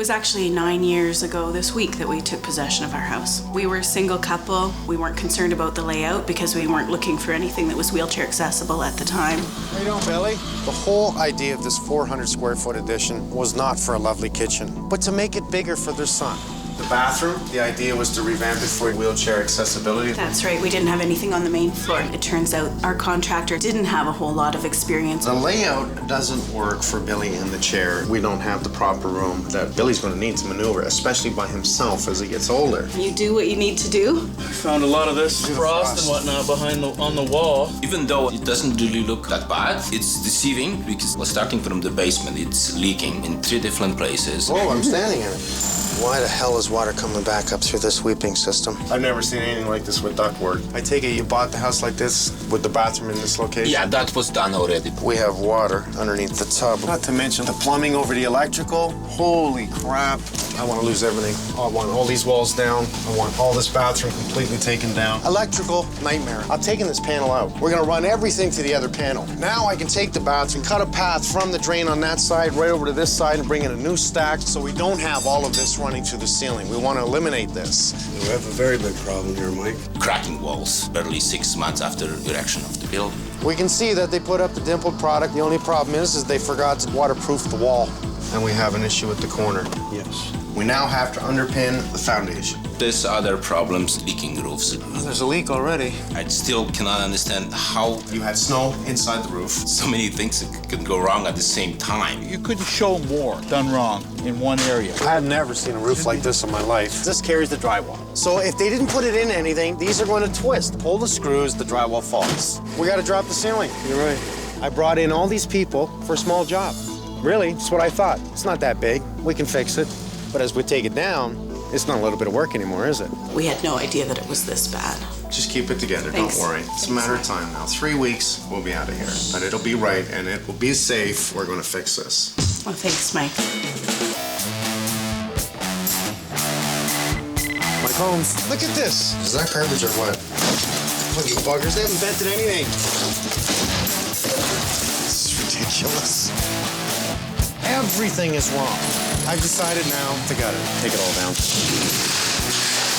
was actually 9 years ago this week that we took possession of our house. We were a single couple. We weren't concerned about the layout because we weren't looking for anything that was wheelchair accessible at the time. How you doing, Billy? The whole idea of this 400 square foot addition was not for a lovely kitchen, but to make it bigger for their son. The bathroom, the idea was to revamp it for wheelchair accessibility. That's right, we didn't have anything on the main floor. It turns out our contractor didn't have a whole lot of experience. The layout doesn't work for Billy in the chair. We don't have the proper room that Billy's going to need to maneuver, especially by himself as he gets older. You do what you need to do. I found a lot of this frost and whatnot on the wall. Even though it doesn't really look that bad, it's deceiving because we're starting from the basement. It's leaking in 3 different places. Oh, I'm standing in it. Why the hell is water coming back up through this sweeping system? I've never seen anything like this with ductwork. I take it you bought the house like this with the bathroom in this location? Yeah, that was done already. We have water underneath the tub. Not to mention the plumbing over the electrical. Holy crap. I want to lose everything. I want all these walls down. I want all this bathroom completely taken down. Electrical nightmare. I'm taking this panel out. We're going to run everything to the other panel. Now I can take the bathroom, cut a path from the drain on that side right over to this side and bring in a new stack so we don't have all of this running to the ceiling. We want to eliminate this. We have a very big problem here, Mike. Cracking walls, barely 6 months after erection of the building. We can see that they put up the dimpled product. The only problem is they forgot to waterproof the wall. And we have an issue with the corner. Yes. We now have to underpin the foundation. There's other problems, leaking roofs. Oh, there's a leak already. I still cannot understand how You had snow inside the roof. so many things can go wrong at the same time. You couldn't show more done wrong in one area. I've never seen a roof like this in my life. This carries the drywall. So if they didn't put it in anything, these are going to twist. Pull the screws, the drywall falls. We got to drop the ceiling. You're right. I brought in all these people for a small job. Really, it's what I thought. It's not that big. We can fix it. But as we take it down, it's not a little bit of work anymore, is it? We had no idea that it was this bad. Just keep it together. Thanks. Don't worry. It's a matter of time now. 3 weeks, we'll be out of here. But it'll be right, and it will be safe. We're going to fix this. Well, thanks, Mike. Mike Holmes, look at this. Is that garbage or what? Look, you buggers, they haven't vented anything. This is ridiculous. Everything is wrong. I've decided now to gut it. Take it all down.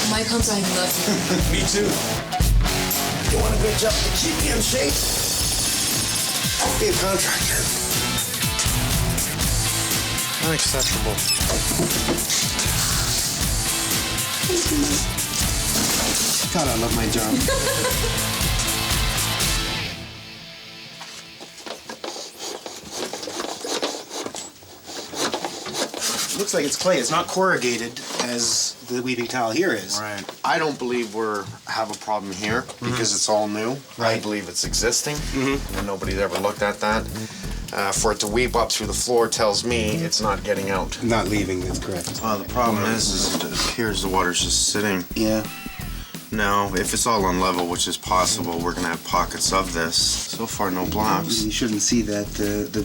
Mike Holmes, I love you. Me too. You want a good job to keep me in shape? I'll be a contractor. Unacceptable. God, I love my job. Looks like it's clay. It's not corrugated as the weaving tile here is. Right. I don't believe have a problem here because it's all new. I Right. believe it's existing, and nobody's ever looked at that. For it to weep up through the floor tells me it's not getting out. Not leaving, that's correct. The problem is it appears the water's just sitting. Yeah. No, if it's all on level, which is possible, we're gonna have pockets of this. So far, no blocks. You shouldn't see that, the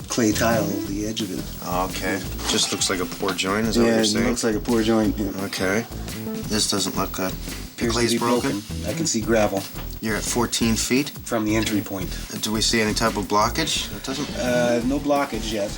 clay tile, the edge of it. Okay. Just looks like a poor joint, is that what you're saying? It looks like a poor joint. Yeah. Okay. This doesn't look good. The Appears to clay's be broken. I can see gravel You're at 14 feet. from the entry point. Do we see any type of blockage? It doesn't. No blockage yet.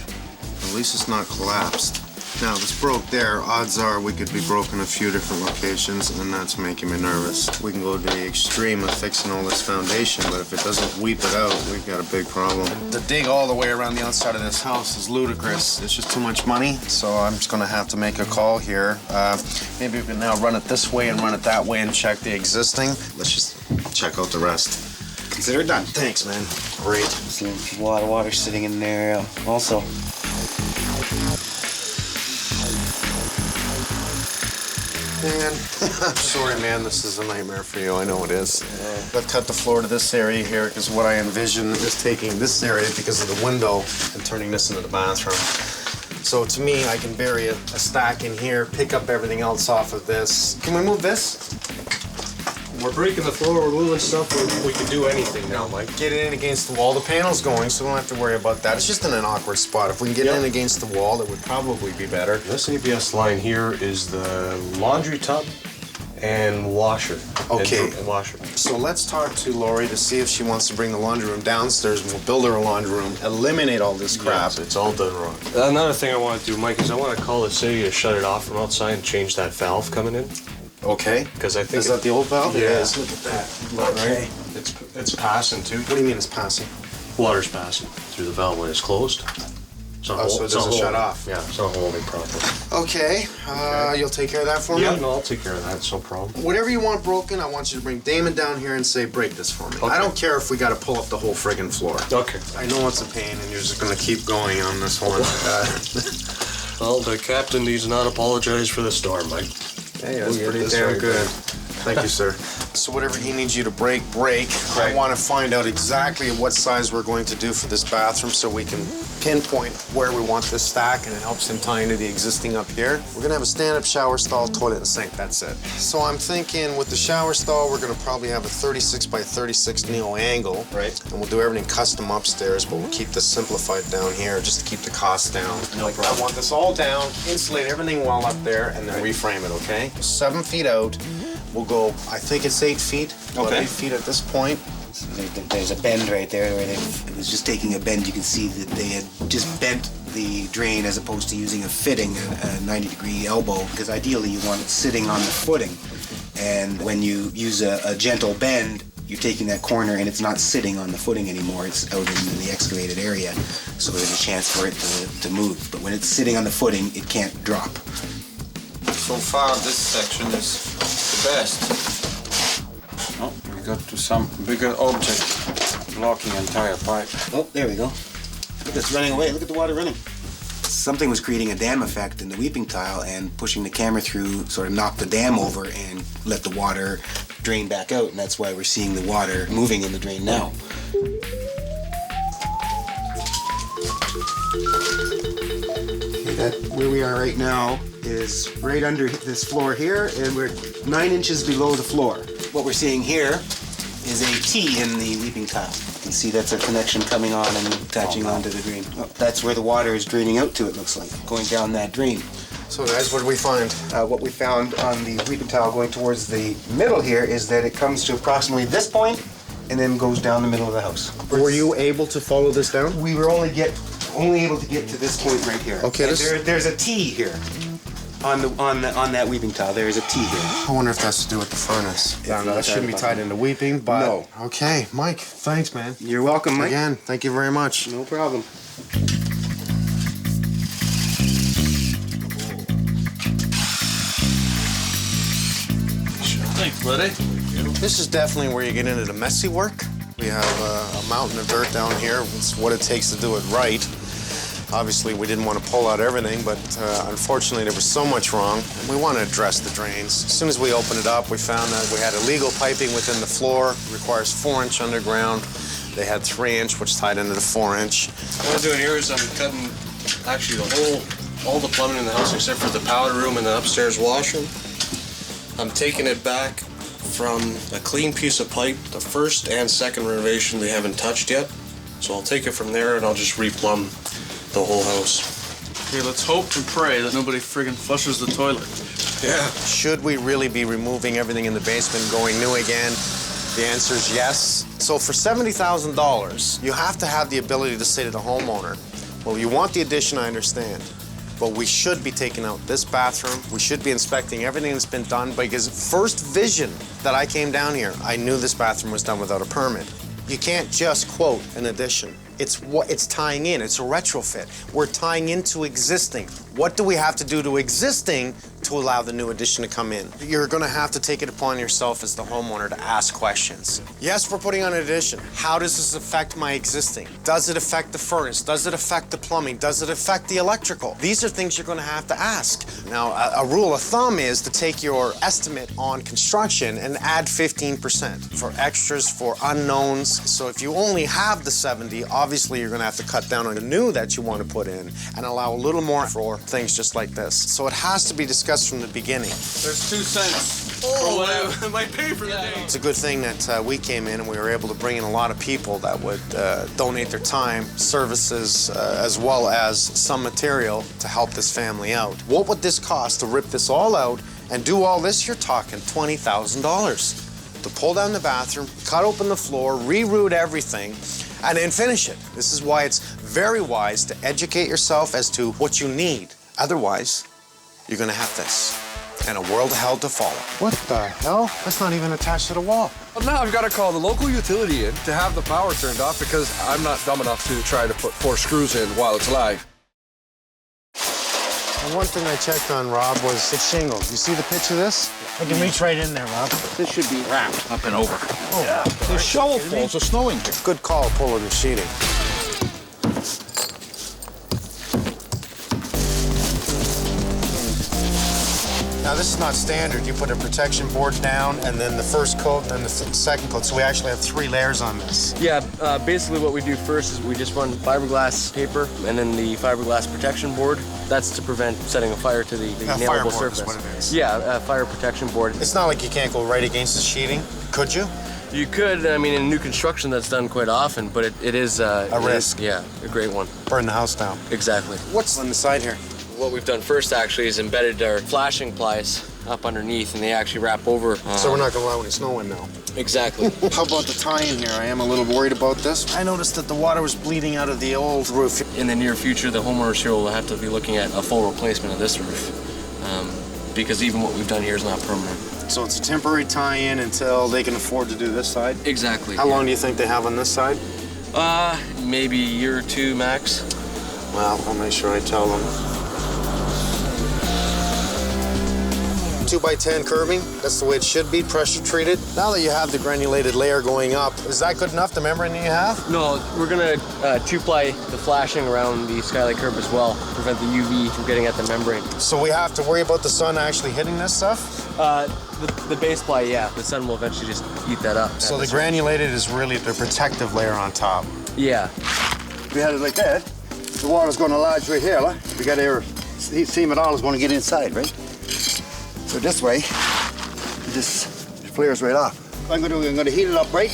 At least it's not collapsed. Now, if it's broke there, odds are we could be broken a few different locations, and that's making me nervous. We can go to the extreme of fixing all this foundation, but if it doesn't weep it out, we've got a big problem. To dig all the way around the outside of this house is ludicrous. It's just too much money, so I'm just gonna have to make a call here. Maybe we can now run it this way and run it that way and check the existing. Let's just check out the rest. Consider it done. Thanks, man. Great. There's a lot of water sitting in there also. Man, I'm sorry, man. This is a nightmare for you. I know it is. I've cut the floor to this area here because what I envision is taking this area because of the window and turning this into the bathroom. So to me, I can bury a stack in here, pick up everything else off of this. Can we move this? We're breaking the floor, we're moving stuff, we can do anything now, Mike. Get it in against the wall. The panel's going, so we don't have to worry about that. It's just in an awkward spot. If we can get it in against the wall, it would probably be better. This ABS line here is the laundry tub and washer. Okay. And washer. So let's talk to Lori to see if she wants to bring the laundry room downstairs, and we'll build her a laundry room, eliminate all this crap. Yes, it's all done wrong. Another thing I want to do, Mike, is I want to call the city to shut it off from outside and change that valve coming in. Okay. Because I think Is that the old valve? Yeah. It is. Look at that. Okay. It's passing too. What do you mean it's passing? Water's passing through the valve when it's closed. It's not So it doesn't shut off. Yeah, it's not holding properly. Okay. You'll take care of that for me? Yeah, no, I'll take care of that. It's no problem. Whatever you want broken, I want you to bring Damon down here and say, break this for me. Okay. I don't care if we got to pull up the whole friggin' floor. Okay. I know it's a pain, and you're just going to keep going on this one. Well, the captain needs not apologize for the storm, Mike. Hey, that's We'll get pretty this damn right good. back. Thank you, sir. So whatever he needs you to break. I want to find out exactly what size we're going to do for this bathroom so we can pinpoint where we want this stack, and it helps him tie into the existing up here. We're gonna have a stand-up shower stall, toilet, and sink, that's it. So I'm thinking with the shower stall, we're gonna probably have a 36 by 36 neo angle. Right. And we'll do everything custom upstairs, but we'll keep this simplified down here just to keep the costs down. No problem. I want this all down, insulate everything well up there, and then reframe it, okay? 7 feet out. We'll go, I think it's 8 feet. About Okay. 8 feet at this point. So there's a bend right there where it was just taking a bend. You can see that they had just bent the drain as opposed to using a fitting, a 90-degree elbow, because ideally you want it sitting on the footing. And when you use a gentle bend, you're taking that corner and it's not sitting on the footing anymore. It's out in the excavated area, so there's a chance for it to move. But when it's sitting on the footing, it can't drop. So far, this section is the best. Oh, we got to some bigger object blocking entire pipe. Oh, there we go. Look, it's running away. Look at the water running. Something was creating a dam effect in the weeping tile, and pushing the camera through sort of knocked the dam over and let the water drain back out, and that's why we're seeing the water moving in the drain now. Okay, that where we are right now is right under this floor here, and we're 9 inches below the floor. What we're seeing here is a T in the weeping tile. You can see that's a connection coming on and attaching onto the drain. Oh, that's where the water is draining out to, it looks like, going down that drain. So guys, what did we find? What we found on the weeping tile going towards the middle here is that it comes to approximately this point and then goes down the middle of the house. Were you able to follow this down? We were only able to get to this point right here. Okay, And this- there's a T here on that weeping tile. There's a T here. I wonder if that's to do with the furnace. Yeah, no, that shouldn't be tied into weeping, but... No. Okay, Mike, thanks, man. You're welcome, Mike. Again, thank you very much. No problem. Thanks, buddy. This is definitely where you get into the messy work. We have a mountain of dirt down here. It's what it takes to do it right. Obviously, we didn't want to pull out everything, but unfortunately, there was so much wrong, and we want to address the drains. As soon as we opened it up, we found that we had illegal piping within the floor. It requires 4-inch underground. They had 3-inch, which tied into the 4-inch. What I'm doing here is I'm cutting actually all the plumbing in the house except for the powder room and the upstairs washroom. I'm taking it back from a clean piece of pipe, the first and second renovation they haven't touched yet. So I'll take it from there and I'll just replumb the whole house. Okay, let's hope and pray that nobody friggin' flushes the toilet. Yeah. Should we really be removing everything in the basement, going new again? The answer is yes. So for $70,000, you have to have the ability to say to the homeowner, well, you want the addition, I understand, but we should be taking out this bathroom. We should be inspecting everything that's been done, because first vision that I came down here, I knew this bathroom was done without a permit. You can't just quote an addition. It's tying in, it's a retrofit. We're tying into existing. What do we have to do to existing to allow the new addition to come in? You're gonna have to take it upon yourself as the homeowner to ask questions. Yes, we're putting on an addition. How does this affect my existing? Does it affect the furnace? Does it affect the plumbing? Does it affect the electrical? These are things you're gonna have to ask. Now, a rule of thumb is to take your estimate on construction and add 15% for extras, for unknowns. So if you only have the 70, obviously you're gonna have to cut down on the new that you want to put in and allow a little more for things just like this. So it has to be discussed from the beginning. There's 2 cents. Oh, what I might pay for the day. It's a good thing that we came in and we were able to bring in a lot of people that would donate their time, services, as well as some material to help this family out. What would this cost to rip this all out And do all this, you're talking $20,000 to pull down the bathroom, cut open the floor, reroute everything, and then finish it. This is why it's very wise to educate yourself as to what you need. Otherwise, you're gonna have this and a world of hell to follow. What the hell? That's not even attached to the wall. Well, now I've got to call the local utility in to have the power turned off because I'm not dumb enough to try to put 4 screws in while it's live. And one thing I checked on, Rob, was it's shingles. You see the pitch of this? I can reach right in there, Rob. This should be wrapped up and over. Oh, yeah. The shovel falls are snowing. Good call pulling the sheeting. Now, this is not standard. You put a protection board down, and then the first coat, then the second coat. So we actually have 3 layers on this. Yeah, basically what we do first is we just run fiberglass paper and then the fiberglass protection board. That's to prevent setting a fire to the nailable surface. Is what it is. Yeah, a fire protection board. It's not like you can't go right against the sheeting. Could you? You could, I mean, in new construction that's done quite often, but it is... a risk. Yeah, a great one. Burn the house down. Exactly. What's on the side here? What we've done first, actually, is embedded our flashing plies up underneath, and they actually wrap over. So we're not going to allow any snow in now. Exactly. How about the tie-in here? I am a little worried about this. I noticed that the water was bleeding out of the old roof. In the near future, the homeowners here will have to be looking at a full replacement of this roof, because even what we've done here is not permanent. So it's a temporary tie-in until they can afford to do this side? Exactly. How long do you think they have on this side? Maybe a year or 2 max. Well, I'll make sure I tell them. 2x10 curving, that's the way it should be, pressure treated. Now that you have the granulated layer going up, is that good enough, the membrane that you have? No, we're gonna 2-ply the flashing around the skylight curb as well, prevent the UV from getting at the membrane. So we have to worry about the sun actually hitting this stuff? The base ply, yeah, the sun will eventually just eat that up. So the granulated is really the protective layer on top? Yeah. If we had it like that, the water's going to lodge right here, huh? We got air, steam and all is going to get inside, right? So this way, it just flares right off. I'm going to heat it up, right?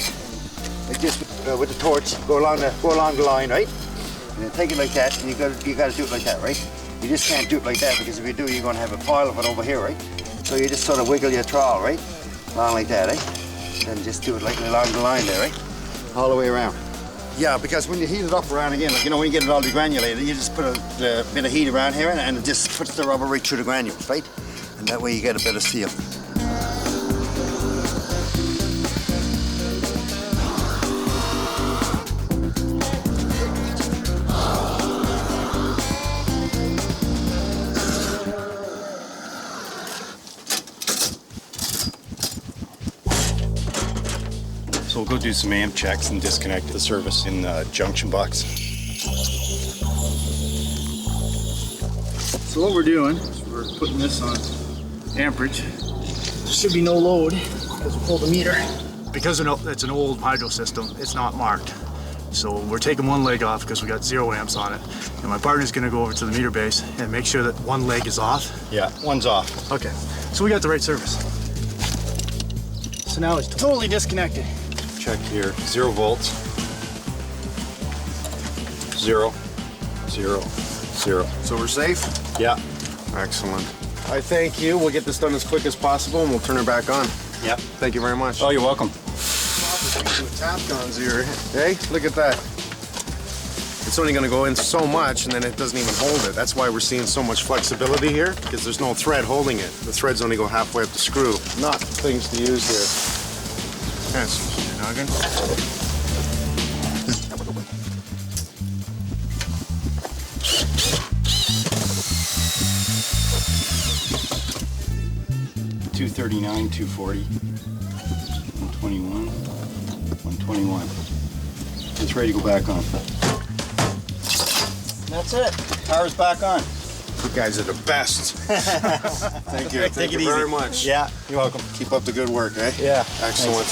Like this with the torch, go along the line, right? And then take it like that, and you got to do it like that, right? You just can't do it like that because if you do, you're going to have a pile of it over here, right? So you just sort of wiggle your trowel, right? Along like that, right? And just do it like along the line there, right? All the way around. Yeah, because when you heat it up around again, like, you know, when you get it all degranulated, you just put a bit of heat around here and it just puts the rubber right through the granules, right? And that way you get a better seal. So we'll go do some amp checks and disconnect the service in the junction box. So what we're doing is we're putting this on amperage. There should be no load because we pulled the meter. Because it's an old hydro system, it's not marked. So we're taking one leg off because we got 0 amps on it. And my partner's gonna go over to the meter base and make sure that one leg is off. Yeah, one's off. Okay, so we got the right service. So now it's totally disconnected. Check here, 0 volts. 0, 0, 0. So we're safe? Yeah. Excellent. I thank you. We'll get this done as quick as possible and we'll turn it back on. Yep. Thank you very much. Oh, you're welcome. Tap guns here. Hey, look at that. It's only going to go in so much and then it doesn't even hold it. That's why we're seeing so much flexibility here, because there's no thread holding it. The threads only go halfway up the screw. Not things to use here. That's your noggin. $239, $240, $121, $121. It's ready to go back on. That's it. Power's back on. You guys are the best. Thank you. Thank you very much. Yeah, you're welcome. Keep up the good work, eh? Yeah. Excellent.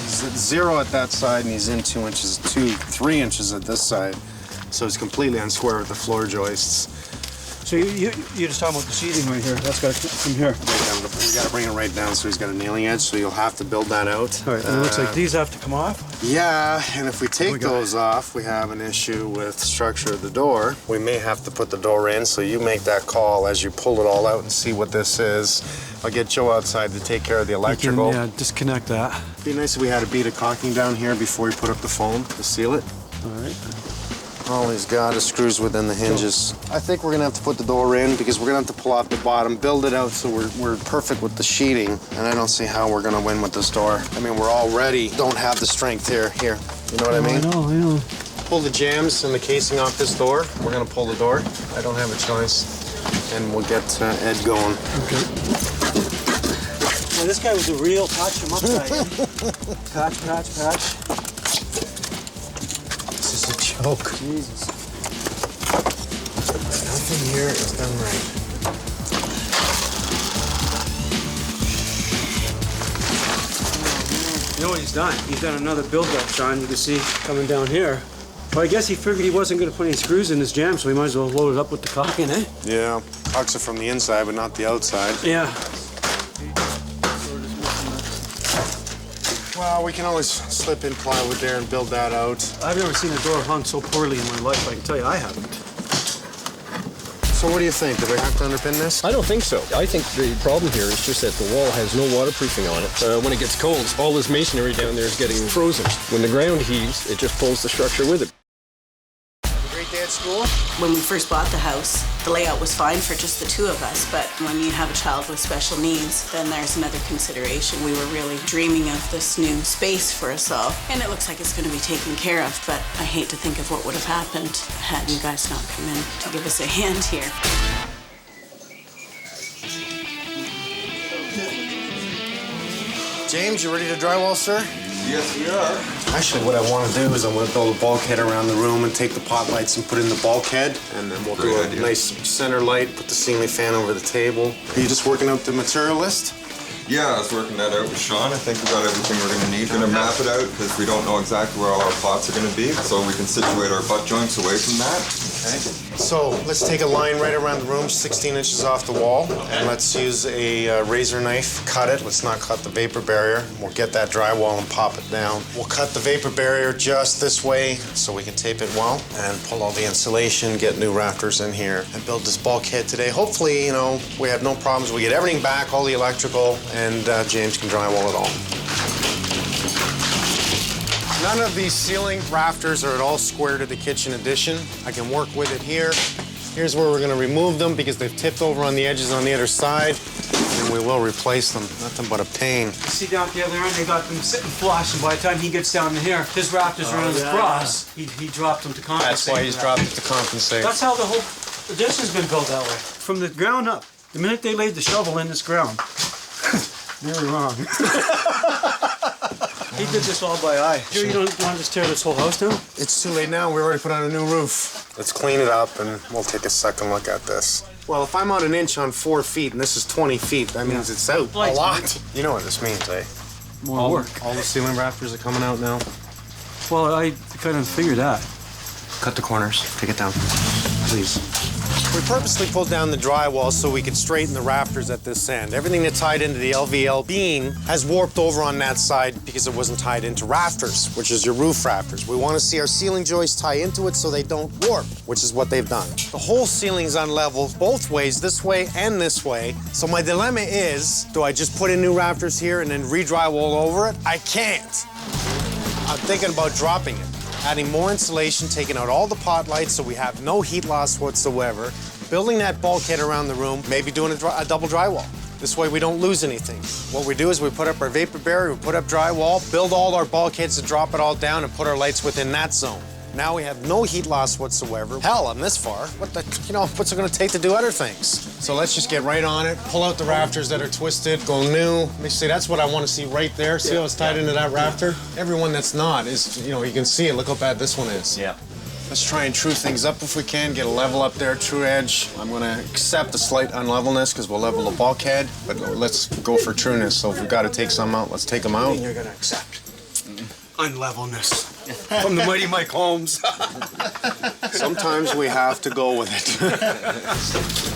He's at 0 at that side, and he's in 3 inches at this side. So he's completely unsquare with the floor joists. So you're just talking about the seating right here. That's got to come from here. We got to bring it right down so he's got a nailing edge, so you'll have to build that out. All right, and it looks like these have to come off? Yeah, and if we take those off, we have an issue with the structure of the door. We may have to put the door in, so you make that call as you pull it all out and see what this is. I'll get Joe outside to take care of the electrical. You can, disconnect that. It'd be nice if we had a bead of caulking down here before we put up the foam to seal it. All right. All he's got is screws within the hinges. I think we're gonna have to put the door in because we're gonna have to pull off the bottom, build it out so we're perfect with the sheeting, and I don't see how we're gonna win with this door. I mean, we're already don't have the strength here. You know what I mean? I know. Pull the jambs and the casing off this door. We're gonna pull the door. I don't have a choice. And we'll get Ed going. Okay. Well, this guy was a real patch him up guy. Patch. This is a joke. Jesus. Nothing here is done right. You know what he's done? He's done another build-up, Sean. You can see coming down here. Well, I guess he figured he wasn't going to put any screws in his jam, so he might as well load it up with the caulking, eh? Yeah, caulks are from the inside, but not the outside. Yeah. Well, we can always slip in plywood there and build that out. I've never seen a door hung so poorly in my life. I can tell you I haven't. So what do you think? Do we have to underpin this? I don't think so. I think the problem here is just that the wall has no waterproofing on it. When it gets cold, all this masonry down there is getting frozen. When the ground heaves, it just pulls the structure with it. Great day at school? When we first bought the house, the layout was fine for just the two of us, but when you have a child with special needs, then there's another consideration. We were really dreaming of this new space for us all, and it looks like it's going to be taken care of, but I hate to think of what would have happened had you guys not come in to give us a hand here. James, you ready to drywall, sir? Yes, we are. Actually, what I want to do is I want to build a bulkhead around the room and take the pot lights and put in the bulkhead, and then we'll do a nice center light, put the ceiling fan over the table. Are you just working out the material list? Yeah, I was working that out with Sean. I think we got everything we're going to need. We're going to map it out because we don't know exactly where all our pots are going to be, so we can situate our butt joints away from that. Okay. So let's take a line right around the room, 16 inches off the wall, and let's use a razor knife, cut it. Let's not cut the vapor barrier. We'll get that drywall and pop it down. We'll cut the vapor barrier just this way so we can tape it well and pull all the insulation, get new rafters in here, and build this bulkhead today. Hopefully, you know, we have no problems. We get everything back, all the electrical, and James can drywall it all. None of these ceiling rafters are at all square to the kitchen addition. I can work with it here. Here's where we're gonna remove them because they've tipped over on the edges on the other side, and we will replace them. Nothing but a pain. See down at the other end, they got them sitting flush, and by the time he gets down to here, his rafters are on the cross. He dropped them to compensate. That's why he's dropped it to compensate. That's how the whole addition's been built that way. From the ground up. The minute they laid the shovel in this ground, they were wrong. He did this all by eye. Sure you don't want to just tear this whole house down? It's too late now. We already put on a new roof. Let's clean it up and we'll take a second look at this. Well, if I'm on an inch on 4 feet and this is 20 feet, that means it's out a lot. You know what this means, eh? More work. All the ceiling rafters are coming out now. Well, I kind of figured that. Cut the corners. Take it down, please. We purposely pulled down the drywall so we could straighten the rafters at this end. Everything that tied into the LVL beam has warped over on that side because it wasn't tied into rafters, which is your roof rafters. We want to see our ceiling joists tie into it so they don't warp, which is what they've done. The whole ceiling's unlevel both ways, this way and this way. So my dilemma is, do I just put in new rafters here and then re-drywall over it? I can't. I'm thinking about dropping it. Adding more insulation, taking out all the pot lights so we have no heat loss whatsoever, building that bulkhead around the room, maybe doing a double drywall. This way we don't lose anything. What we do is we put up our vapor barrier, we put up drywall, build all our bulkheads to drop it all down and put our lights within that zone. Now we have no heat loss whatsoever. Hell, I'm this far. What's it gonna take to do other things? So let's just get right on it, pull out the rafters that are twisted, go new. See, that's what I wanna see right there. See how it's tied into that rafter? Everyone that's not is, you can see it. Look how bad this one is. Yeah. Let's try and true things up if we can, get a level up there, true edge. I'm gonna accept the slight unlevelness because we'll level the bulkhead, but let's go for trueness. So if we've gotta take some out, let's take them out. You're gonna accept unlevelness. From the mighty Mike Holmes. Sometimes we have to go with it.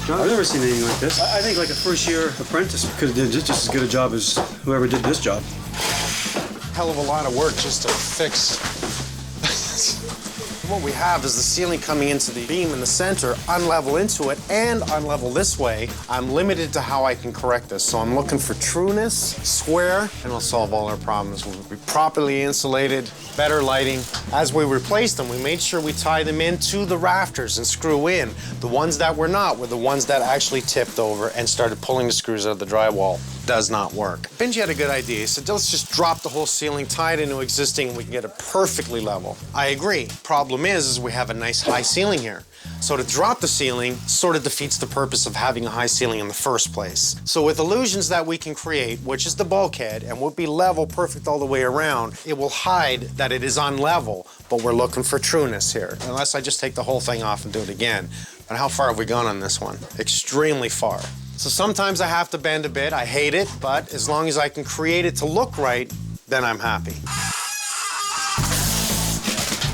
John, I've never seen anything like this. I think like a first-year apprentice could have did just as good a job as whoever did this job. Hell of a lot of work just to fix. What we have is the ceiling coming into the beam in the center, unlevel into it, and unlevel this way. I'm limited to how I can correct this, so I'm looking for trueness, square, and it'll solve all our problems. We'll be properly insulated, better lighting. As we replaced them, we made sure we tie them into the rafters and screw in. The ones that were not were the ones that actually tipped over and started pulling the screws out of the drywall. Does not work. Benji had a good idea. He said, let's just drop the whole ceiling, tie it into existing, and we can get it perfectly level. I agree. Problem is we have a nice high ceiling here. So to drop the ceiling sort of defeats the purpose of having a high ceiling in the first place. So with illusions that we can create, which is the bulkhead, and will be level perfect all the way around, it will hide that it is unlevel, but we're looking for trueness here. Unless I just take the whole thing off and do it again. But how far have we gone on this one? Extremely far. So sometimes I have to bend a bit. I hate it, but as long as I can create it to look right, then I'm happy.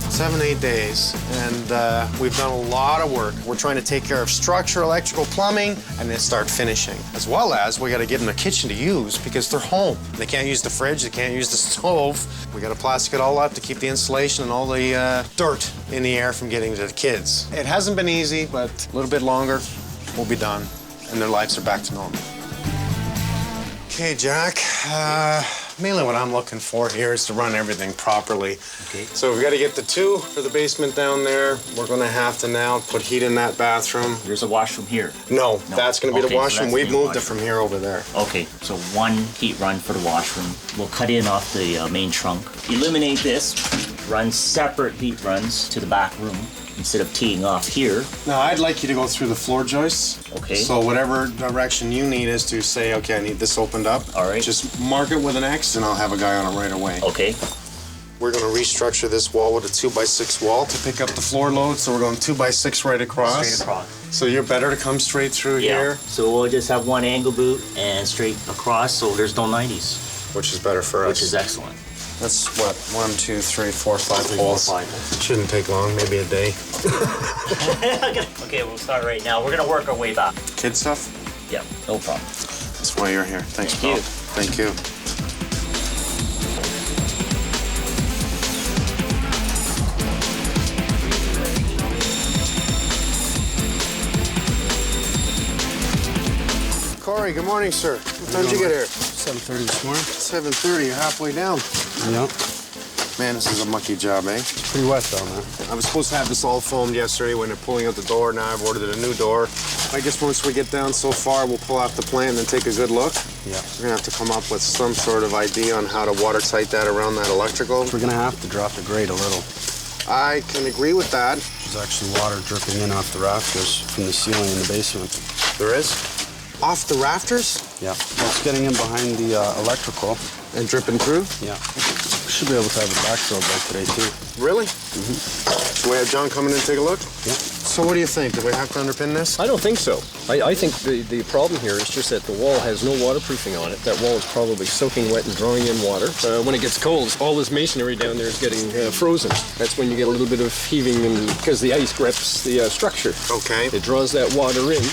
7, 8 days, and we've done a lot of work. We're trying to take care of structure, electrical, plumbing, and then start finishing. As well as we gotta give them a kitchen to use because they're home. They can't use the fridge, they can't use the stove. We gotta plastic it all up to keep the insulation and all the dirt in the air from getting to the kids. It hasn't been easy, but a little bit longer, we'll be done, and their lives are back to normal. Okay, Jack, mainly what I'm looking for here is to run everything properly. Okay. So we've got to get the 2 for the basement down there. We're going to have to now put heat in that bathroom. There's a washroom here. No, that's going to be the washroom. So We've moved it from here over there. Okay, so 1 heat run for the washroom. We'll cut in off the main trunk. Eliminate this, run separate heat runs to the back room instead of teeing off here. Now, I'd like you to go through the floor joists. Okay. So whatever direction you need is to say, okay, I need this opened up. All right. Just mark it with an X and I'll have a guy on it right away. Okay. We're going to restructure this wall with a 2x6 wall to pick up the floor load. So we're going 2x6 right across. Straight across. So you're better to come straight through here. So we'll just have 1 angle boot and straight across, so there's no 90s. Which is better for us. Which is excellent. That's what, 1, 2, 3, 4, 5 holes. Shouldn't take long, maybe a day. Okay, we'll start right now. We're gonna work our way back. Kid stuff? Yeah, no problem. That's why you're here. Thanks, Thank you. Thank you. Corey, good morning, sir. What time did you get here? 7:30 this morning. 7:30, you're halfway down. Yeah. Man, this is a mucky job, eh? It's pretty wet down there. I was supposed to have this all foamed yesterday when they're pulling out the door. Now I've ordered a new door. I guess once we get down so far, we'll pull out the plant and take a good look. Yeah. We're gonna have to come up with some sort of idea on how to watertight that around that electrical. We're gonna have to drop the grade a little. I can agree with that. There's actually water dripping in off the rafters from the ceiling in the basement. There is? Off the rafters? Yeah. Well, it's getting in behind the electrical. And dripping through? Yeah. We should be able to have it backfilled by today, too. Really? Mm-hmm. So we have John come in and take a look? Yeah. So what do you think? Do we have to underpin this? I don't think so. I think the problem here is just that the wall has no waterproofing on it. That wall is probably soaking wet and drawing in water. When it gets cold, all this masonry down there is getting frozen. That's when you get a little bit of heaving because the ice grips the structure. Okay. It draws that water in.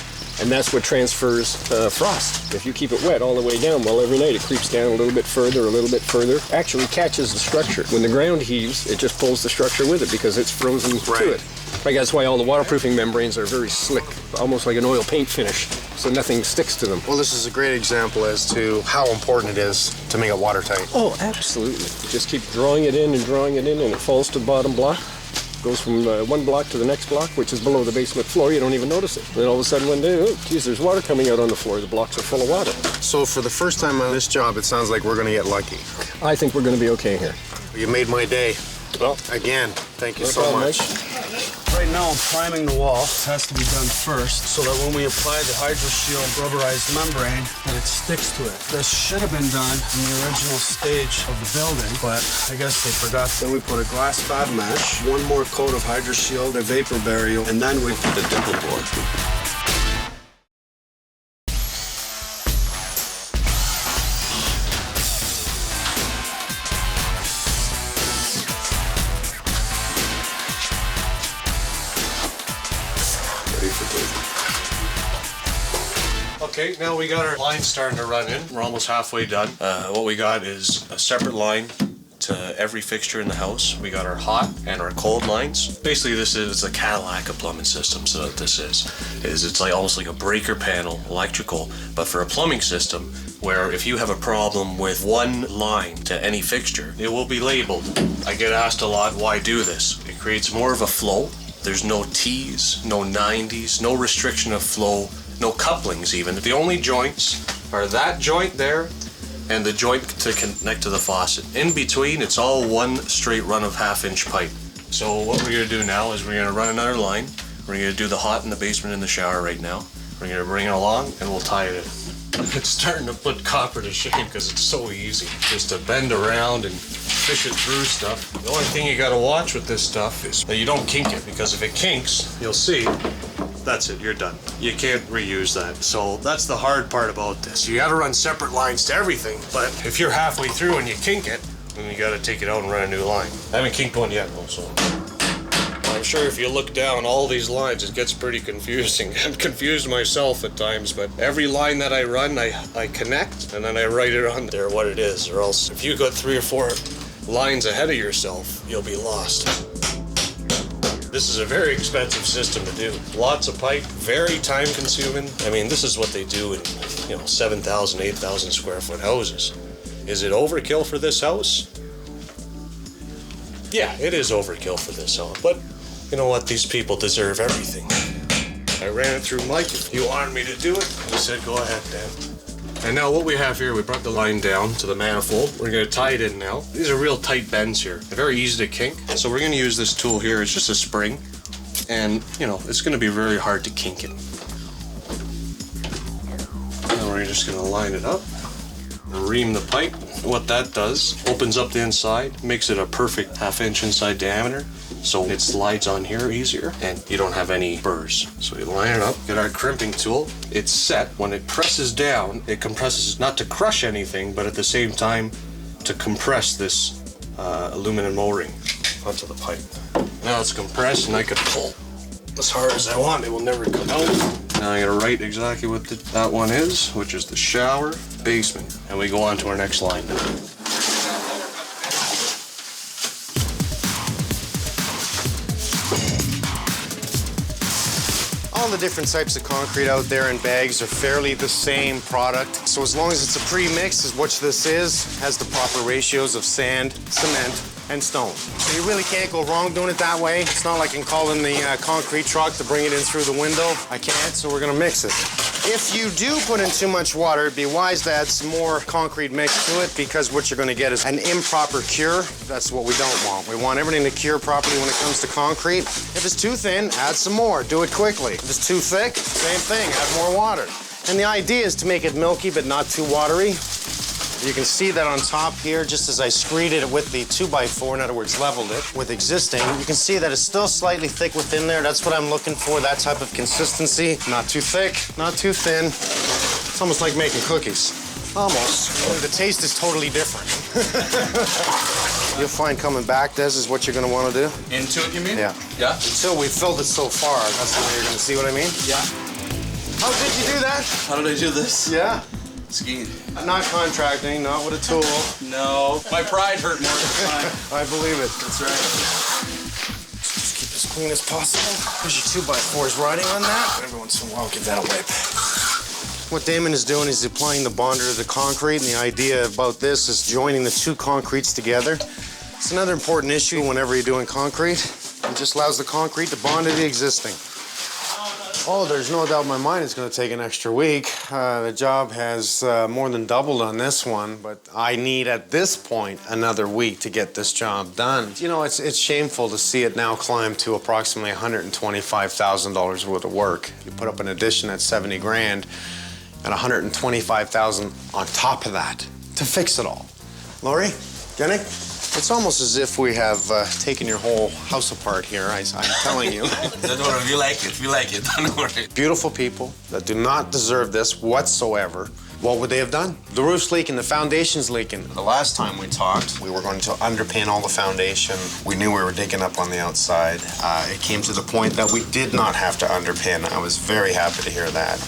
And that's what transfers frost. If you keep it wet all the way down, well, every night it creeps down a little bit further, actually catches the structure. When the ground heaves, it just pulls the structure with it because it's frozen to it. Like that's why all the waterproofing membranes are very slick, almost like an oil paint finish, so nothing sticks to them. Well, this is a great example as to how important it is to make it watertight. Oh, absolutely. Just keep drawing it in, and it falls to the bottom block. Goes from one block to the next block, which is below the basement floor. You don't even notice it. Then all of a sudden one day, oh, geez, there's water coming out on the floor. The blocks are full of water. So for the first time on this job, it sounds like we're going to get lucky. I think we're going to be okay here. You made my day. Well, again, thank you no so problem, much. Right now, I'm priming the wall. It has to be done first so that when we apply the HydroShield rubberized membrane, that it sticks to it. This should have been done in the original stage of the building, but I guess they forgot. Then we put a glass fab mesh, 1 more coat of HydroShield, a vapor barrier, and then we put the dimple board. Okay, now we got our line starting to run in. We're almost halfway done. What we got is a separate line to every fixture in the house. We got our hot and our cold lines. Basically, this is a Cadillac of plumbing system. So what this is it's like almost like a breaker panel, electrical, but for a plumbing system, where if you have a problem with one line to any fixture, it will be labeled. I get asked a lot, why do this? It creates more of a flow. There's no T's, no 90s, no restriction of flow, no couplings even. The only joints are that joint there and the joint to connect to the faucet. In between, it's all one straight run of 1/2-inch pipe. So what we're gonna do now is we're gonna run another line. We're gonna do the hot in the basement in the shower right now. We're gonna bring it along and we'll tie it in. It's starting to put copper to shame because it's so easy just to bend around and fish it through stuff. The only thing you gotta watch with this stuff is that you don't kink it, because if it kinks, you'll see, that's it, you're done. You can't reuse that. So that's the hard part about this. You gotta run separate lines to everything, but if you're halfway through and you kink it, then you gotta take it out and run a new line. I haven't kinked one yet though, so. I'm sure if you look down all these lines, it gets pretty confusing. I'm confused myself at times, but every line that I run, I connect, and then I write it on there what it is, or else if you got 3 or 4 lines ahead of yourself, you'll be lost. This is a very expensive system to do. Lots of pipe, very time consuming. I mean, this is what they do in, 7,000, 8,000 square foot houses. Is it overkill for this house? Yeah, it is overkill for this house, but you know what? These people deserve everything. I ran it through Mike. If he wanted me to do it, he said, go ahead, Dan. And now what we have here, we brought the line down to the manifold. We're gonna tie it in now. These are real tight bends here. They're very easy to kink. So we're gonna use this tool here. It's just a spring. And, it's gonna be very hard to kink it. And we're just gonna line it up, ream the pipe. What that does, opens up the inside, makes it a perfect 1/2-inch inside diameter. So it slides on here easier and you don't have any burrs. So we line it up, get our crimping tool. It's set. When it presses down, it compresses not to crush anything, but at the same time to compress this aluminum O-ring onto the pipe. Now it's compressed and I can pull as hard as I want. It will never come out. Now I'm gonna write exactly what that one is, which is the shower basement. And we go on to our next line. All the different types of concrete out there in bags are fairly the same product. So as long as it's a pre-mix, is what this is, has the proper ratios of sand, cement, and stone. So you really can't go wrong doing it that way. It's not like I can call in the concrete truck to bring it in through the window. I can't, so we're gonna mix it. If you do put in too much water, it'd be wise to add some more concrete mix to it, because what you're gonna get is an improper cure. That's what we don't want. We want everything to cure properly when it comes to concrete. If it's too thin, add some more. Do it quickly. If it's too thick, same thing, add more water. And the idea is to make it milky but not too watery. You can see that on top here, just as I screeded it with the 2x4, in other words, leveled it with existing, you can see that it's still slightly thick within there. That's what I'm looking for, that type of consistency. Not too thick, not too thin. It's almost like making cookies. Almost. Only the taste is totally different. You'll find coming back, Des, is what you're gonna wanna do. Into it, you mean? Yeah. Yeah? Until we filled it so far, that's the way you're gonna see what I mean? Yeah. How did you do that? How did I do this? Yeah. Skiing. Not contracting, not with a tool. No, my pride hurt more this time. I believe it. That's right. Just keep it as clean as possible. There's your 2x4s riding on that. Every once in a while, give that a wipe. What Damon is doing is applying the bonder to the concrete, and the idea about this is joining the two concretes together. It's another important issue whenever you're doing concrete. It just allows the concrete to bond to the existing. Oh, there's no doubt in my mind it's going to take an extra week. The job has more than doubled on this one, but I need, at this point, another week to get this job done. It's shameful to see it now climb to approximately $125,000 worth of work. You put up an addition at 70 grand and $125,000 on top of that to fix it all. Laurie, Jenny? It's almost as if we have taken your whole house apart here, I'm telling you. Don't worry, we like it, don't worry. Beautiful people that do not deserve this whatsoever. What would they have done? The roof's leaking, the foundation's leaking. The last time we talked, we were going to underpin all the foundation. We knew we were digging up on the outside. It came to the point that we did not have to underpin. I was very happy to hear that.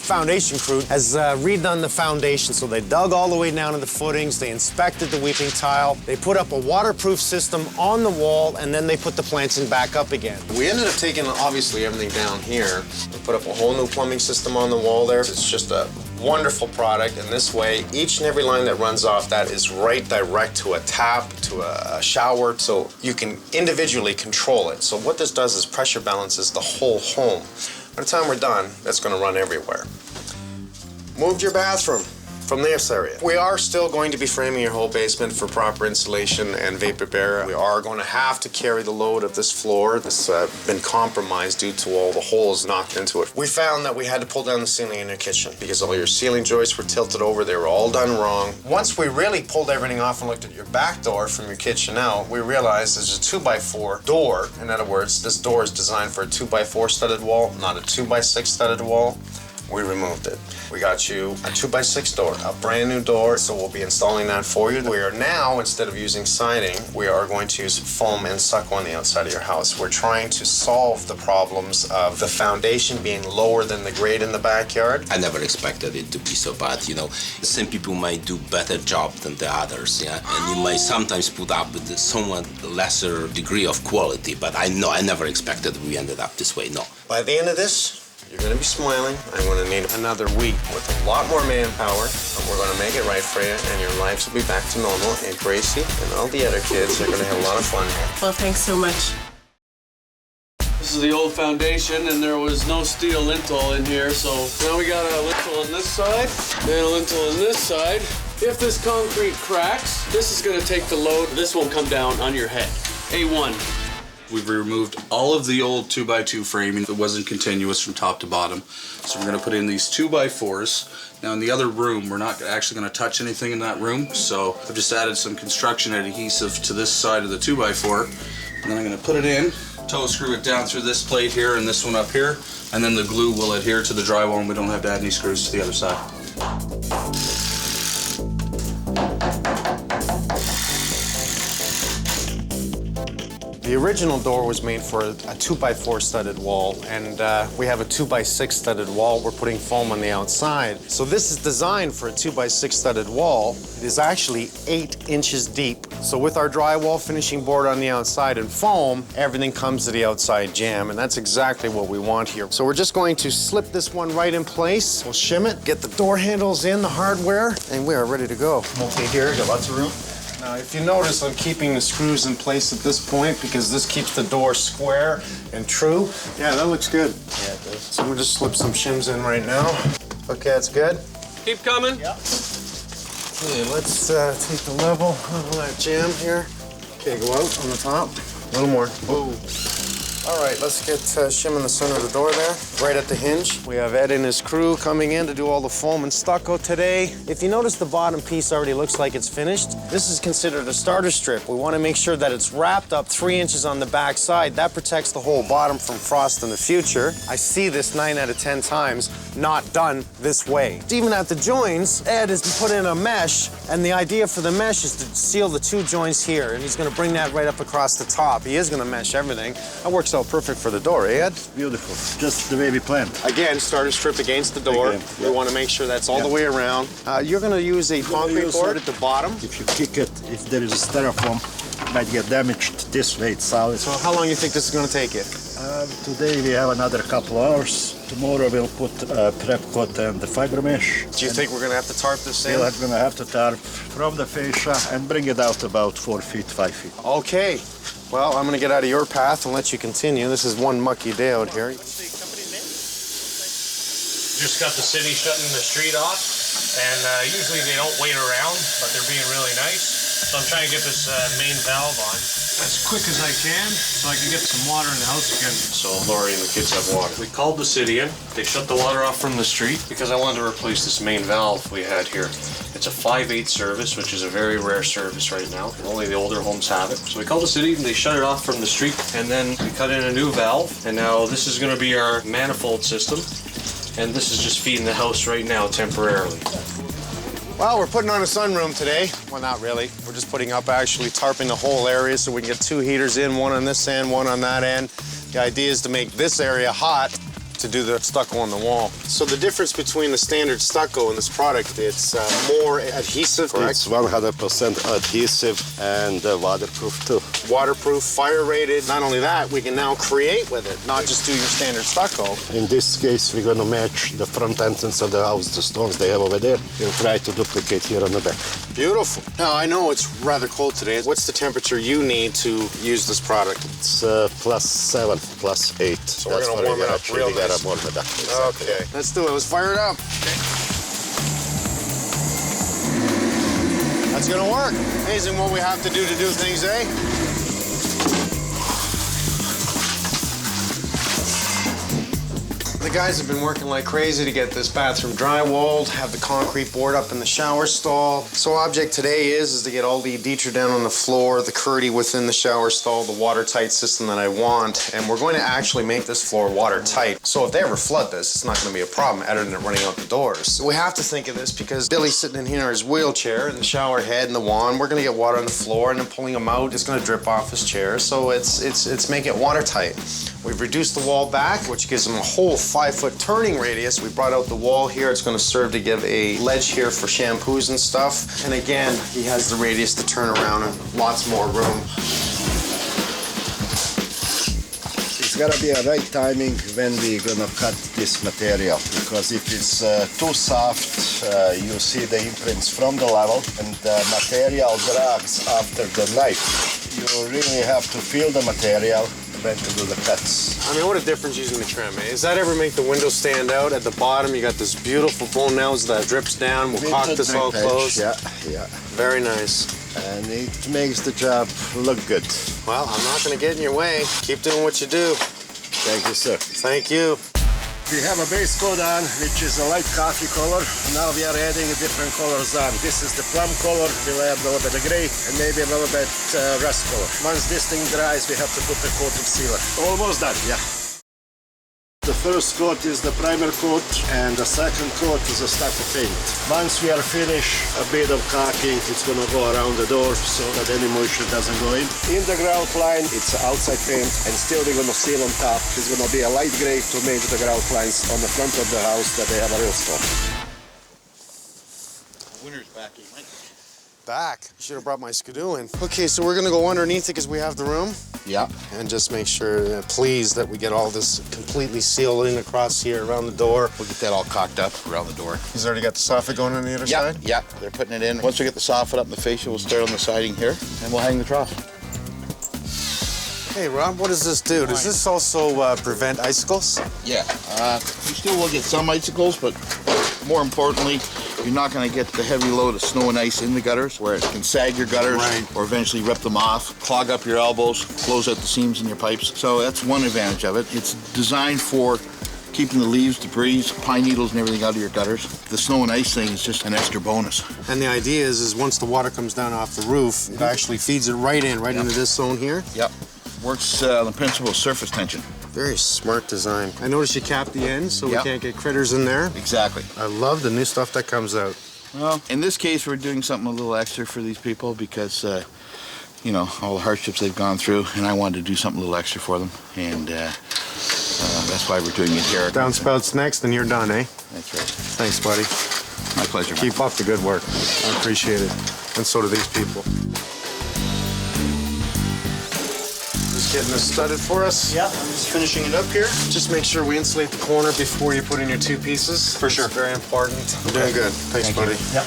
foundation crew has redone the foundation. So they dug all the way down to the footings, they inspected the weeping tile, they put up a waterproof system on the wall, and then they put the planting back up again. We ended up taking, obviously, everything down here. We put up a whole new plumbing system on the wall there. It's just a wonderful product, and this way, each and every line that runs off that is right direct to a tap, to a shower, so you can individually control it. So what this does is pressure balances the whole home. By the time we're done, that's going to run everywhere. Moved your bathroom from this area. We are still going to be framing your whole basement for proper insulation and vapor barrier. We are going to have to carry the load of this floor that's been compromised due to all the holes knocked into it. We found that we had to pull down the ceiling in your kitchen because all your ceiling joists were tilted over. They were all done wrong. Once we really pulled everything off and looked at your back door from your kitchen out, we realized there's a 2x4 door. In other words, this door is designed for a 2x4 studded wall, not a 2x6 studded wall. We removed it. We got you a 2x6 door, a brand new door, so we'll be installing that for you. We are now, instead of using siding, we are going to use foam and stucco on the outside of your house. We're trying to solve the problems of the foundation being lower than the grade in the backyard. I never expected it to be so bad, you know. Some people might do better job than the others, yeah, and you might sometimes put up with a somewhat lesser degree of quality, but I never expected we ended up this way, no. By the end of this, you're going to be smiling. I'm going to need another week with a lot more manpower, and we're going to make it right for you, and your lives will be back to normal, and Gracie and all the other kids are going to have a lot of fun here. Well, thanks so much. This is the old foundation, and there was no steel lintel in here, so now we got a lintel on this side and a lintel on this side. If this concrete cracks, this is going to take the load. This won't come down on your head. A1. We've removed all of the old 2x2 framing that wasn't continuous from top to bottom. So we're going to put in these 2x4s. Now in the other room, we're not actually going to touch anything in that room. So I've just added some construction adhesive to this side of the 2x4. And then I'm going to put it in, toe screw it down through this plate here and this one up here. And then the glue will adhere to the drywall and we don't have to add any screws to the other side. The original door was made for a 2x4 studded wall, and we have a 2x6 studded wall. We're putting foam on the outside. So this is designed for a 2x6 studded wall. It is actually 8 inches deep. So with our drywall finishing board on the outside and foam, everything comes to the outside jamb, and that's exactly what we want here. So we're just going to slip this one right in place. We'll shim it, get the door handles in, the hardware, and we are ready to go. Okay, here, got lots of room. Now, if you notice, I'm keeping the screws in place at this point because this keeps the door square and true. Yeah, that looks good. Yeah, it does. So we'll just slip some shims in right now. Okay, that's good. Keep coming. Yeah. Okay, let's take the level of that jamb here. Okay, go out on the top. A little more. Whoa. All right, let's get shim in the center of the door there, right at the hinge. We have Ed and his crew coming in to do all the foam and stucco today. If you notice, the bottom piece already looks like it's finished. This is considered a starter strip. We want to make sure that it's wrapped up 3 inches on the back side. That protects the whole bottom from frost in the future. I see this 9 out of 10 times not done this way. Even at the joins, Ed has put in a mesh, and the idea for the mesh is to seal the 2 joints here, and he's going to bring that right up across the top. He is going to mesh everything. That works out perfect for the door, eh, Ed? Beautiful. Just the way we planned. Again, starter strip against the door. Again, we want to make sure that's all the way around. You're going to use a concrete board at the bottom. If you kick it, if there is a styrofoam, it might get damaged this way, it's solid. So how long do you think this is going to take you? Today we have another couple hours. Tomorrow we'll put prep coat and the fiber mesh. Do you think we're going to have to tarp this in? We're going to have to tarp from the fascia and bring it out about 4 feet, 5 feet. Okay. Well, I'm going to get out of your path and let you continue. This is one mucky day out here. Just got the city shutting the street off, and usually they don't wait around, but they're being really nice. So I'm trying to get this main valve on as quick as I can so I can get some water in the house again. So Lori and the kids have water. We called the city in. They shut the water off from the street because I wanted to replace this main valve we had here. It's a 5/8 service, which is a very rare service right now. Only the older homes have it. So we called the city and they shut it off from the street, and then we cut in a new valve, and now this is going to be our manifold system, and this is just feeding the house right now temporarily. Well, we're putting on a sunroom today. Well, not really. We're just putting up, actually tarping the whole area so we can get 2 heaters in, one on this end, one on that end. The idea is to make this area hot to do the stucco on the wall. So the difference between the standard stucco and this product, it's more adhesive, correct? It's 100% adhesive and waterproof too. Waterproof, fire rated. Not only that, we can now create with it, not just do your standard stucco. In this case, we're going to match the front entrance of the house, the stones they have over there, and try to duplicate here on the back. Beautiful. Now, I know it's rather cold today. What's the temperature you need to use this product? It's +7, +8. So we're going to warm it up real nice. Warm it up. Exactly. Okay, let's do it. Let's fire it up. Okay. That's going to work. Amazing what we have to do things, eh? The guys have been working like crazy to get this bathroom drywalled, have the concrete board up in the shower stall. So object today is to get all the Dieter down on the floor, the curdy within the shower stall, the watertight system that I want, and we're going to actually make this floor watertight. So if they ever flood this, it's not going to be a problem other than it running out the doors. So we have to think of this because Billy's sitting in here in his wheelchair and the shower head and the wand, we're going to get water on the floor and then pulling him out, it's going to drip off his chair. So it's make it watertight. We've reduced the wall back, which gives him a whole 5-foot turning radius. We brought out the wall here. It's going to serve to give a ledge here for shampoos and stuff. And again, he has the radius to turn around and lots more room. It's gotta be a right timing when we're gonna cut this material, because if it's too soft, you see the imprints from the level and the material drags after the knife. You really have to feel the material when to do the cuts. I mean, what a difference using the trim, eh? Does that ever make the window stand out? At the bottom, you got this beautiful bone nails that drips down. We'll caulk this all closed. Yeah, yeah. Very nice. And it makes the job look good. Well, I'm not going to get in your way. Keep doing what you do. Thank you, sir. Thank you. We have a base coat on, which is a light coffee color. Now we are adding different colors on. This is the plum color. We'll add a little bit of gray and maybe a little bit rust color. Once this thing dries, we have to put the coat of sealer. Almost done. Yeah. The first coat is the primer coat, and the second coat is a stucco paint. Once we are finished, a bit of caulking, it's going to go around the door so that any moisture doesn't go in. In the grout line, it's outside paint, and still we're going to seal on top. It's going to be a light gray to match the grout lines on the front of the house that they have a real stone. Winter's back, Mike. Back. You should have brought my skidoo in. Okay, so we're gonna go underneath it because we have the room. Yeah. And just make sure, please, that we get all this completely sealed in across here around the door. We'll get that all caulked up around the door. He's already got the soffit going on the other side? Yeah, they're putting it in. Once we get the soffit up and the fascia, we'll start on the siding here, and we'll hang the trough. Hey, Rob, what does this do? Does this also prevent icicles? Yeah, you still will get some icicles, but more importantly, you're not going to get the heavy load of snow and ice in the gutters where it can sag your gutters or eventually rip them off, clog up your elbows, close out the seams in your pipes. So that's one advantage of it. It's designed for keeping the leaves, debris, pine needles and everything out of your gutters. The snow and ice thing is just an extra bonus. And the idea is once the water comes down off the roof, it actually feeds it right into this zone here? Yep. Works the principle of surface tension. Very smart design. I noticed you capped the ends so we can't get critters in there. Exactly. I love the new stuff that comes out. Well, in this case, we're doing something a little extra for these people because, you know, all the hardships they've gone through, and I wanted to do something a little extra for them, and that's why we're doing it here. Downspouts next, and you're done, eh? That's right. Thanks, buddy. My pleasure. Keep up the good work. I appreciate it. And so do these people. Just getting this studded for us. Yeah, I'm just finishing it up here. Just make sure we insulate the corner before you put in your two pieces. For sure. It's very important. You're doing good. Thanks, buddy. Yep.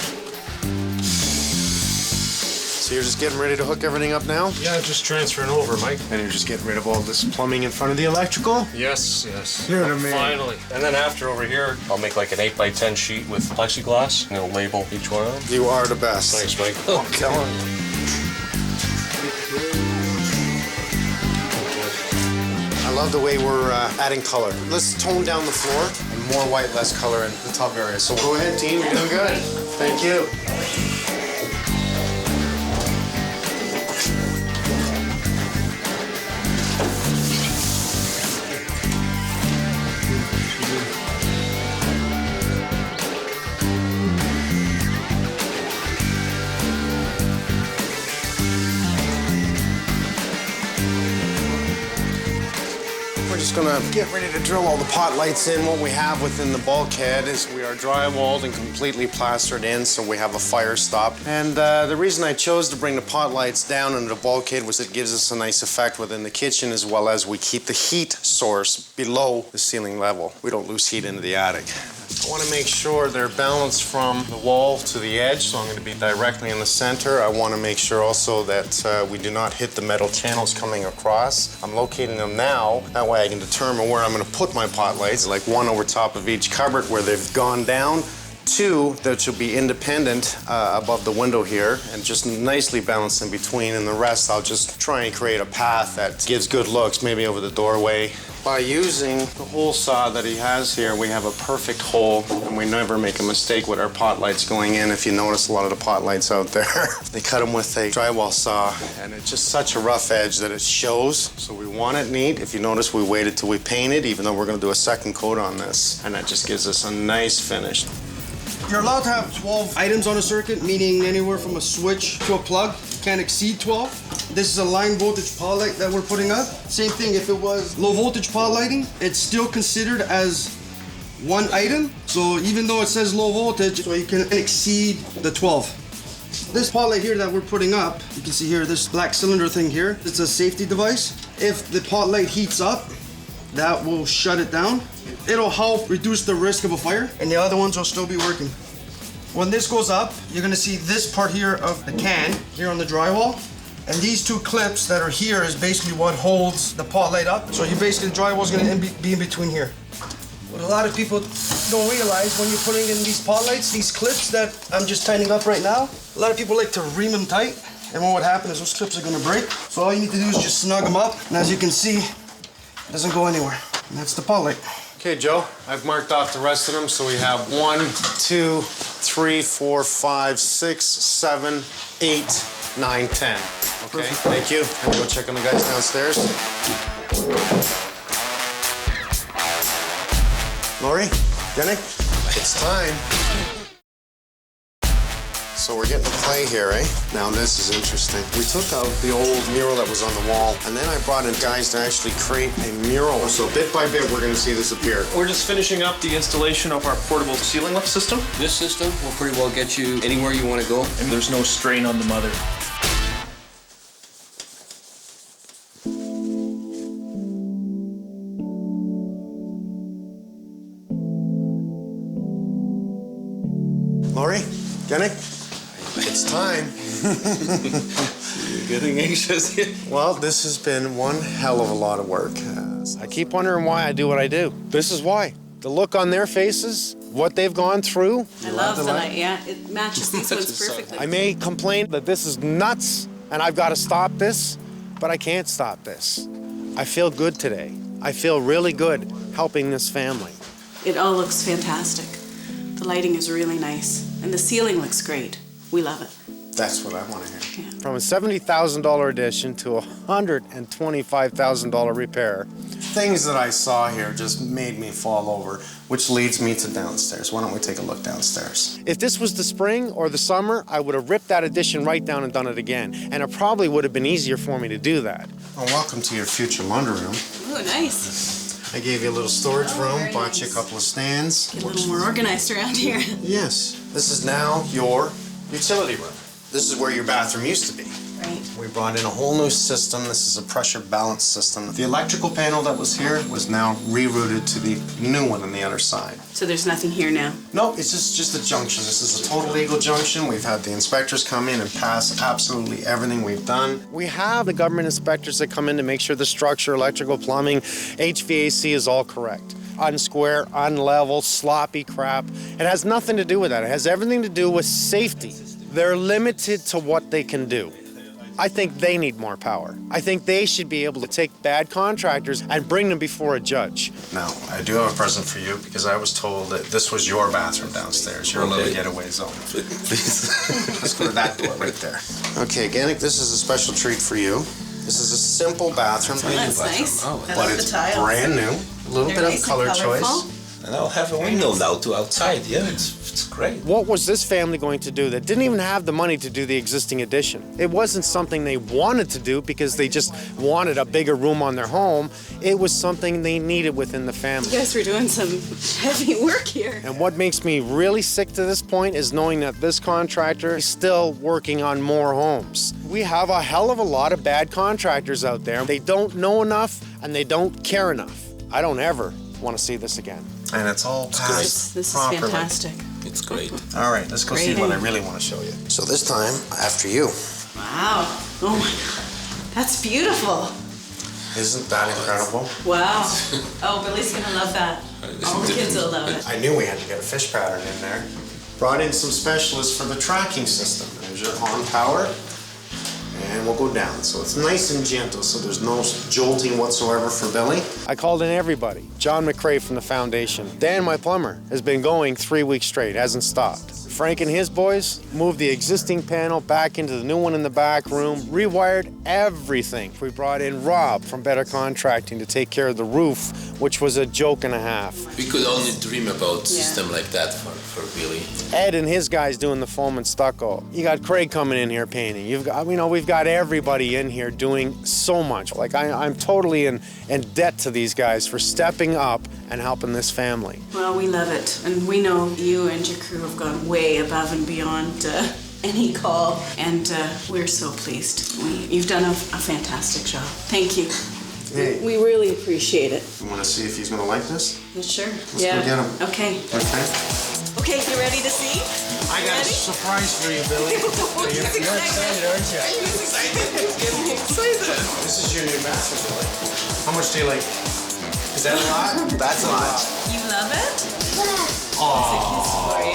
So you're just getting ready to hook everything up now? Yeah, just transferring over, Mike. And you're just getting rid of all this plumbing in front of the electrical? Yes, yes. You're the man. Finally. And then after over here, I'll make like an 8x10 sheet with plexiglass, and it'll label each one of them. You are the best. Thanks, Mike. I'm telling you. I love the way we're adding color. Let's tone down the floor and more white, less color in the top area. So go ahead, team. You're doing good. Thank you. just gonna get ready to drill all the pot lights in. What we have within the bulkhead is we are drywalled and completely plastered in, so we have a fire stop. And the reason I chose to bring the pot lights down into the bulkhead was it gives us a nice effect within the kitchen, as well as we keep the heat source below the ceiling level. We don't lose heat into the attic. I want to make sure they're balanced from the wall to the edge, so I'm going to be directly in the center. I want to make sure also that we do not hit the metal channels coming across. I'm locating them now. That way I can determine where I'm going to put my pot lights, like one over top of each cupboard where they've gone down, two that should be independent above the window here, and just nicely balanced in between, and the rest I'll just try and create a path that gives good looks, maybe over the doorway. By using the hole saw that he has here, we have a perfect hole, and we never make a mistake with our pot lights going in. If you notice a lot of the pot lights out there, they cut them with a drywall saw, and it's just such a rough edge that it shows. So we want it neat. If you notice, we waited till we painted, even though we're gonna do a second coat on this, and that just gives us a nice finish. You're allowed to have 12 items on a circuit, meaning anywhere from a switch to a plug. Can't exceed 12. This is a line voltage pot light that we're putting up. Same thing, if it was low voltage pot lighting, it's still considered as one item. So even though it says low voltage, so you can exceed the 12. This pot light here that we're putting up, you can see here, this black cylinder thing here, it's a safety device. If the pot light heats up, that will shut it down. It'll help reduce the risk of a fire, and the other ones will still be working. When this goes up, you're gonna see this part here of the can here on the drywall. And these two clips that are here is basically what holds the pot light up. So you basically, the drywall's gonna be in between here. What a lot of people don't realize when you're putting in these pot lights, these clips that I'm just tightening up right now, a lot of people like to ream them tight. And what would happen is those clips are gonna break. So all you need to do is just snug them up. And as you can see, it doesn't go anywhere. And that's the pot light. Okay, Joe, I've marked off the rest of them, so we have 1, 2, 3, 4, 5, 6, 7, 8, 9, 10. Okay, thank you. I'm gonna go check on the guys downstairs. Lori, Jenny, it's time. So we're getting to play here, eh? Now this is interesting. We took out the old mural that was on the wall, and then I brought in guys to actually create a mural. So bit by bit, we're gonna see this appear. We're just finishing up the installation of our portable ceiling lift system. This system will pretty well get you anywhere you want to go, and there's no strain on the mother. Lori, Jenny? It's time. You're getting anxious here. Well, this has been one hell of a lot of work. I keep wondering why I do what I do. This is why. The look on their faces, what they've gone through. I love the light, yeah. It matches these ones perfectly. I may complain that this is nuts and I've got to stop this, but I can't stop this. I feel good today. I feel really good helping this family. It all looks fantastic. The lighting is really nice, and the ceiling looks great. We love it. That's what I want to hear. Yeah. From a $70,000 addition to a $125,000 repair, things that I saw here just made me fall over, which leads me to downstairs. Why don't we take a look downstairs? If this was the spring or the summer, I would have ripped that addition right down and done it again. And it probably would have been easier for me to do that. Well, welcome to your future laundry room. Ooh, nice. I gave you a little storage room, bought you a couple of stands. Get a little more organized around here. Yes. This is now your utility room. This is where your bathroom used to be. Right. We brought in a whole new system. This is a pressure balance system. The electrical panel that was here was now rerouted to the new one on the other side. So there's nothing here now? No, it's just a junction. This is a total legal junction. We've had the inspectors come in and pass absolutely everything we've done. We have the government inspectors that come in to make sure the structure, electrical, plumbing, HVAC is all correct. Unsquare, unlevel, sloppy crap. It has nothing to do with that. It has everything to do with safety. They're limited to what they can do. I think they need more power. I think they should be able to take bad contractors and bring them before a judge. Now, I do have a present for you because I was told that this was your bathroom downstairs, your little getaway zone. Please. Let's go to that door right there. Okay, Gannick, this is a special treat for you. This is a simple bathroom. That's nice. But it's brand new. A little bit of color choice. And I'll have a window now to outside. Yeah, it's great. What was this family going to do that didn't even have the money to do the existing addition? It wasn't something they wanted to do because they just wanted a bigger room on their home. It was something they needed within the family. You guys were doing some heavy work here. And what makes me really sick to this point is knowing that this contractor is still working on more homes. We have a hell of a lot of bad contractors out there. They don't know enough and they don't care enough. I don't ever want to see this again. And it's all passed This is properly. fantastic. It's great. All right, let's go see what I really want to show you. So this time, after you. Wow. Oh my God. That's beautiful. Isn't that incredible? Wow. Oh, Billy's gonna love that. All the kids will love it. I knew we had to get a fish pattern in there. Brought in some specialists for the tracking system. There's your on power, and we'll go down. So it's nice and gentle, so there's no jolting whatsoever for Billy. I called in everybody. John McRae from the foundation. Dan, my plumber, has been going 3 weeks straight, hasn't stopped. Frank and his boys moved the existing panel back into the new one in the back room, rewired everything. We brought in Rob from Better Contracting to take care of the roof, which was a joke and a half. We could only dream about system like that for Billy. Ed and his guys doing the foam and stucco. You got Craig coming in here painting. We've got everybody in here doing so much. Like I'm totally in debt to these guys for stepping up and helping this family. Well, we love it. And we know you and your crew have gone way above and beyond any call. And we're so pleased. You've done a fantastic job. Thank you. Hey. We really appreciate it. You want to see if he's going to like this? Yeah, sure. Let's go get him. Okay. Okay. Okay, you ready to see? I got a surprise for you, Billy. You're excited, aren't you? He's excited. He's getting excited. This is your new master, Billy. How much do you like? Is that a lot? That's a lot. You love it? Aww.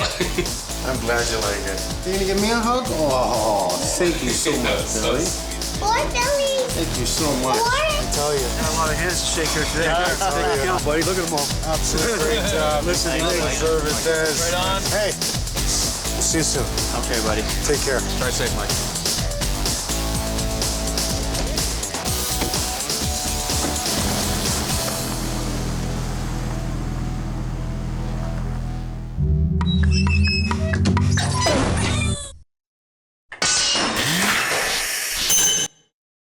I'm glad you like it. You gonna give me a hug? Oh, thank you so much, Billy. Thank you so much. I tell you. Got a lot of hands to shake here today. Thank you. Buddy, look at them all. Absolutely great job. Listen, you deserve it, Des. Right on. Hey, we'll see you soon. Okay, buddy. Take care. Try safe, Mike.